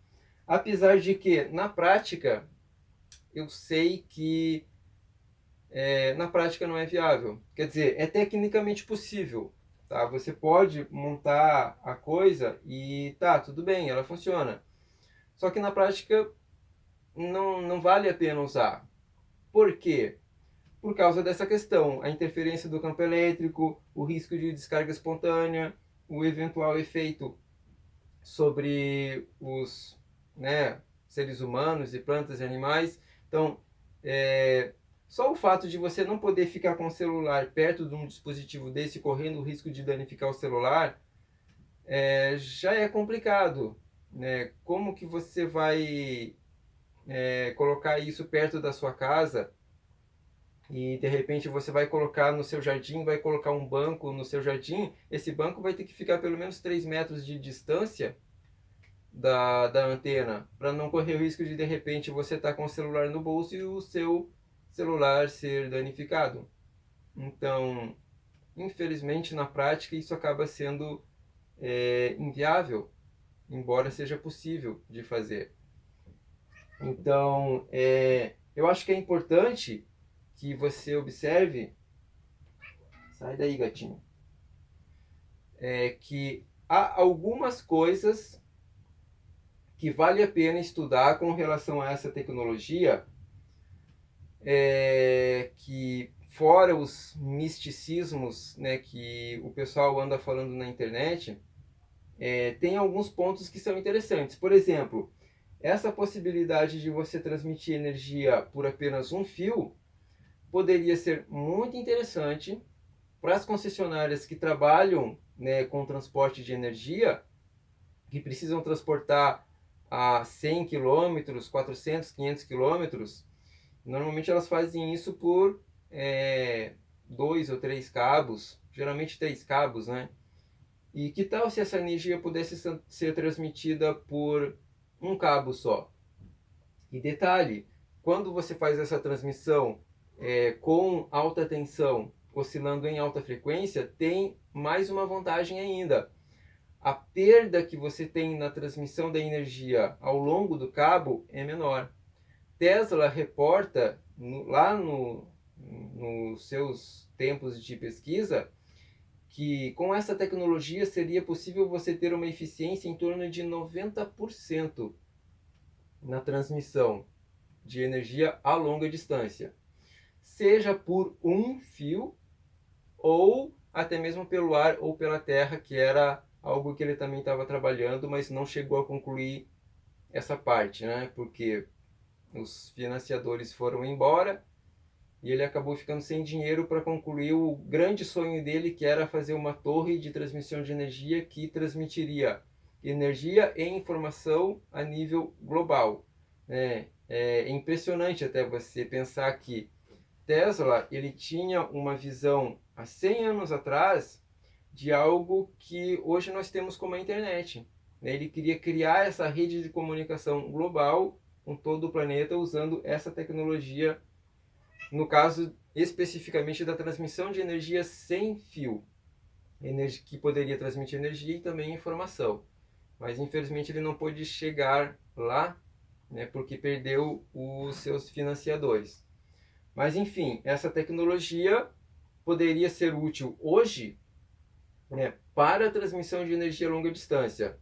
Apesar de que na prática eu sei que na prática não é viável. Quer dizer, é tecnicamente possível. Tá? Você pode montar a coisa e tá, tudo bem, ela funciona. Só que na prática não vale a pena usar. Por quê? Por causa dessa questão, a interferência do campo elétrico, o risco de descarga espontânea, o eventual efeito sobre os, né, seres humanos e plantas e animais. Então, só o fato de você não poder ficar com o celular perto de um dispositivo desse, correndo o risco de danificar o celular, já é complicado, né? Como que você vai colocar isso perto da sua casa e de repente você vai colocar no seu jardim, vai colocar um banco no seu jardim, esse banco vai ter que ficar pelo menos 3 metros de distância da antena, para não correr o risco de repente você estar com o celular no bolso e o seu celular ser danificado. Então, infelizmente, na prática, isso acaba sendo inviável, embora seja possível de fazer. Então, eu acho que é importante que você observe. Sai daí, gatinho. é que há algumas coisas que vale a pena estudar com relação a essa tecnologia, que fora os misticismos, né, que o pessoal anda falando na internet, tem alguns pontos que são interessantes. Por exemplo, essa possibilidade de você transmitir energia por apenas um fio poderia ser muito interessante para as concessionárias que trabalham, né, com transporte de energia, que precisam transportar a 100 quilômetros, 400, 500 quilômetros. Normalmente elas fazem isso por 2 ou 3 cabos, geralmente 3 cabos, né? E que tal se essa energia pudesse ser transmitida por um cabo só? E detalhe, quando você faz essa transmissão com alta tensão, oscilando em alta frequência, tem mais uma vantagem ainda. A perda que você tem na transmissão da energia ao longo do cabo é menor. Tesla reporta lá nos seus tempos de pesquisa que com essa tecnologia seria possível você ter uma eficiência em torno de 90% na transmissão de energia a longa distância, seja por um fio ou até mesmo pelo ar ou pela terra, que era algo que ele também estava trabalhando, mas não chegou a concluir essa parte, né? Porque os financiadores foram embora e ele acabou ficando sem dinheiro para concluir o grande sonho dele, que era fazer uma torre de transmissão de energia que transmitiria energia e informação a nível global. É impressionante até você pensar que Tesla ele tinha uma visão há 100 anos atrás de algo que hoje nós temos como a internet. Ele queria criar essa rede de comunicação global com todo o planeta usando essa tecnologia, no caso especificamente da transmissão de energia sem fio, que poderia transmitir energia e também informação. Mas infelizmente ele não pôde chegar lá, né, porque perdeu os seus financiadores. Mas enfim, essa tecnologia poderia ser útil hoje, né, para a transmissão de energia a longa distância.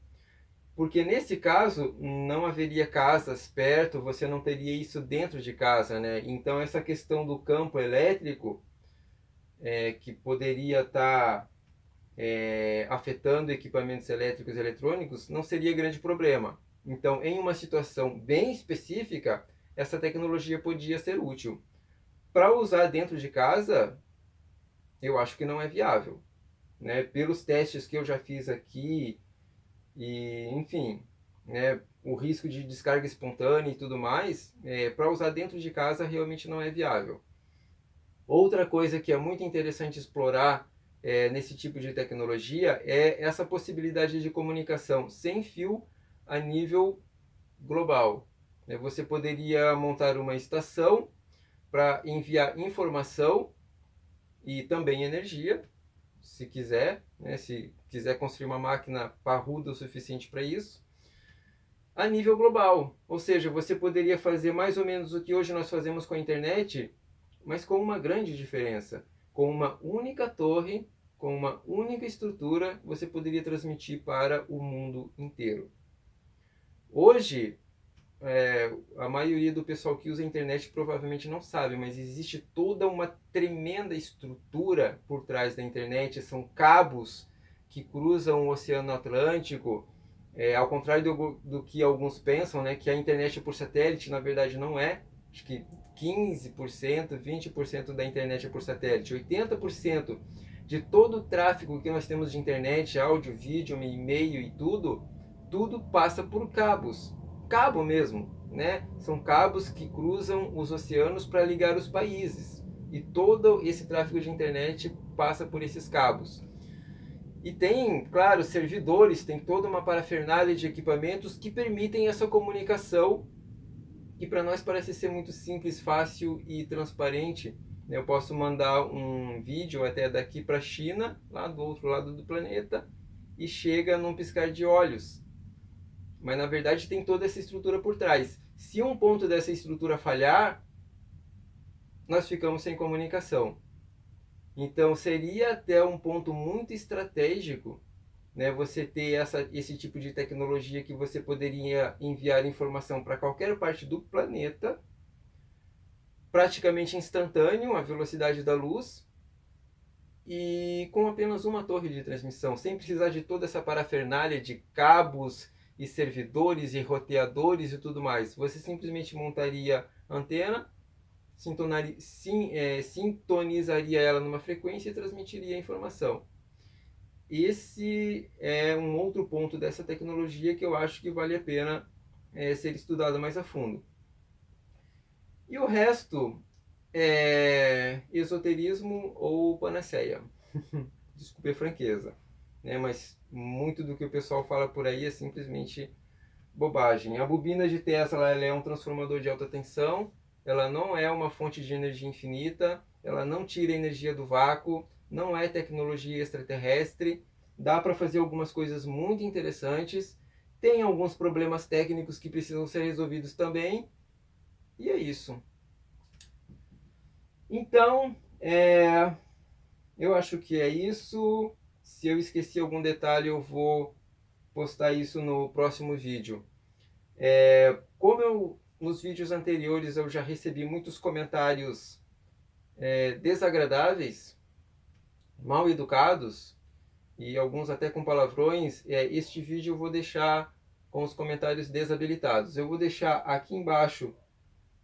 Porque nesse caso não haveria casas perto, você não teria isso dentro de casa, né? Então essa questão do campo elétrico, que poderia estar afetando equipamentos elétricos e eletrônicos, não seria grande problema. Então, em uma situação bem específica, essa tecnologia podia ser útil. Para usar dentro de casa, eu acho que não é viável, né? Pelos testes que eu já fiz aqui, e enfim, né, o risco de descarga espontânea e tudo mais, para usar dentro de casa realmente não é viável. Outra coisa que é muito interessante explorar nesse tipo de tecnologia é essa possibilidade de comunicação sem fio a nível global. Você poderia montar uma estação para enviar informação e também energia, se quiser, né? Se quiser construir uma máquina parruda o suficiente para isso, a nível global. Ou seja, você poderia fazer mais ou menos o que hoje nós fazemos com a internet, mas com uma grande diferença. Com uma única torre, com uma única estrutura, você poderia transmitir para o mundo inteiro. Hoje, a maioria do pessoal que usa a internet provavelmente não sabe, mas existe toda uma tremenda estrutura por trás da internet. São cabos que cruzam o Oceano Atlântico, ao contrário do que alguns pensam, né, que a internet por satélite, na verdade não é. Acho que 15%, 20% da internet é por satélite. 80% de todo o tráfego que nós temos de internet, áudio, vídeo, e-mail e tudo passa por cabos. Cabo mesmo, né? São cabos que cruzam os oceanos para ligar os países. E todo esse tráfego de internet passa por esses cabos. E tem, claro, servidores, tem toda uma parafernália de equipamentos que permitem essa comunicação, que para nós parece ser muito simples, fácil e transparente. Eu posso mandar um vídeo até daqui para a China, lá do outro lado do planeta, e chega num piscar de olhos. Mas na verdade tem toda essa estrutura por trás. Se um ponto dessa estrutura falhar, nós ficamos sem comunicação. Então seria até um ponto muito estratégico né, você ter esse tipo de tecnologia que você poderia enviar informação para qualquer parte do planeta, praticamente instantâneo, a velocidade da luz, e com apenas uma torre de transmissão, sem precisar de toda essa parafernália de cabos e servidores e roteadores e tudo mais. Você simplesmente montaria a antena, sintonizaria ela numa frequência e transmitiria a informação. Esse é um outro ponto dessa tecnologia que eu acho que vale a pena ser estudado mais a fundo. E o resto é esoterismo ou panaceia. Desculpe a franqueza, né? Mas muito do que o pessoal fala por aí é simplesmente bobagem. A bobina de Tesla, ela é um transformador de alta tensão, ela não é uma fonte de energia infinita, ela não tira energia do vácuo, não é tecnologia extraterrestre, dá para fazer algumas coisas muito interessantes, tem alguns problemas técnicos que precisam ser resolvidos também, e é isso. Então, eu acho que é isso. Se eu esqueci algum detalhe, eu vou postar isso no próximo vídeo. Como nos vídeos anteriores eu já recebi muitos comentários desagradáveis, mal educados, e alguns até com palavrões, este vídeo eu vou deixar com os comentários desabilitados. Eu vou deixar aqui embaixo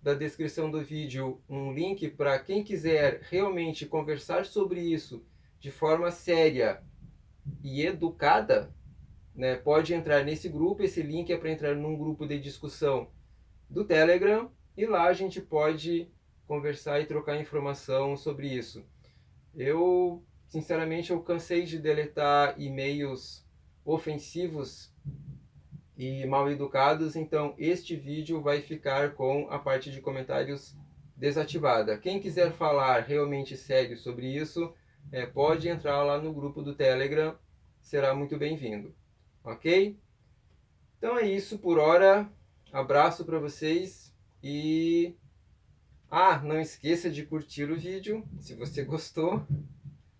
da descrição do vídeo um link para quem quiser realmente conversar sobre isso de forma séria e educada, né, pode entrar nesse grupo. Esse link é para entrar num grupo de discussão do Telegram, e lá a gente pode conversar e trocar informação sobre isso. Sinceramente, eu cansei de deletar e-mails ofensivos e mal educados, então este vídeo vai ficar com a parte de comentários desativada. Quem quiser falar realmente sério sobre isso, pode entrar lá no grupo do Telegram, será muito bem-vindo, ok? Então é isso por hora, abraço para vocês e... não esqueça de curtir o vídeo se você gostou.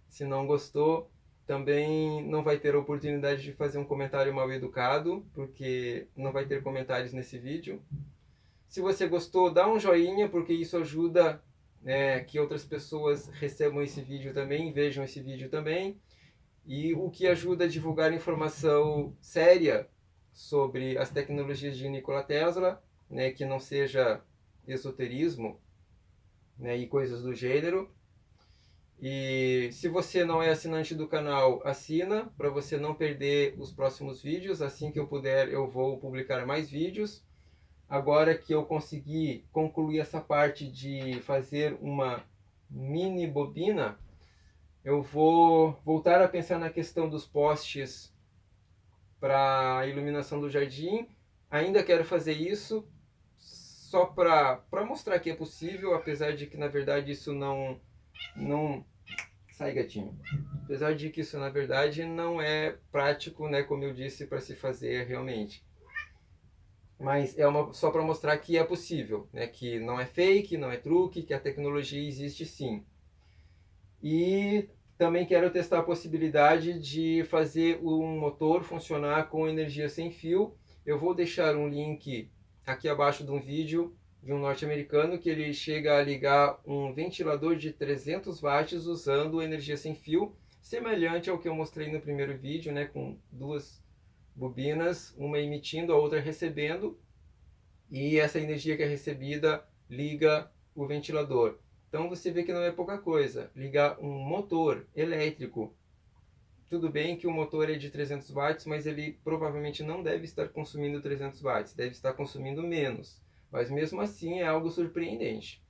Se não gostou, também não vai ter a oportunidade de fazer um comentário mal educado, porque não vai ter comentários nesse vídeo. Se você gostou, dá um joinha, porque isso ajuda que outras pessoas recebam esse vídeo também, vejam esse vídeo também. E o que ajuda a divulgar informação séria sobre as tecnologias de Nikola Tesla, né, que não seja esoterismo, né, e coisas do gênero. E se você não é assinante do canal, assina para você não perder os próximos vídeos. Assim que eu puder, eu vou publicar mais vídeos. Agora que eu consegui concluir essa parte de fazer uma mini bobina, eu vou voltar a pensar na questão dos postes para a iluminação do jardim. Ainda quero fazer isso só para mostrar que é possível, apesar de que na verdade isso não sai, gatinho. Apesar de que isso na verdade não é prático, né, como eu disse, para se fazer realmente. Mas só para mostrar que é possível, né, que não é fake, não é truque, que a tecnologia existe sim. E também quero testar a possibilidade de fazer um motor funcionar com energia sem fio. Eu vou deixar um link aqui abaixo de um vídeo de um norte-americano que ele chega a ligar um ventilador de 300 watts usando energia sem fio, semelhante ao que eu mostrei no primeiro vídeo, né, com duas bobinas, uma emitindo, a outra recebendo, e essa energia que é recebida liga o ventilador. Então você vê que não é pouca coisa, ligar um motor elétrico. Tudo bem que o motor é de 300 watts, mas ele provavelmente não deve estar consumindo 300 watts, deve estar consumindo menos. Mas mesmo assim é algo surpreendente.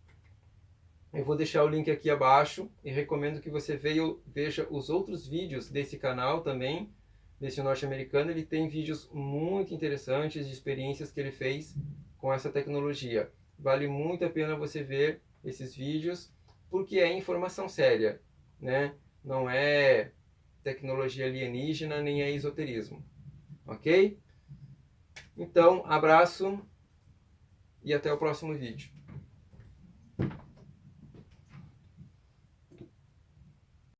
Eu vou deixar o link aqui abaixo e recomendo que você veja os outros vídeos desse canal também, desse norte-americano. Ele tem vídeos muito interessantes de experiências que ele fez com essa tecnologia. Vale muito a pena você ver esses vídeos, porque é informação séria, né? Não é tecnologia alienígena, nem é esoterismo. Ok? Então, abraço e até o próximo vídeo.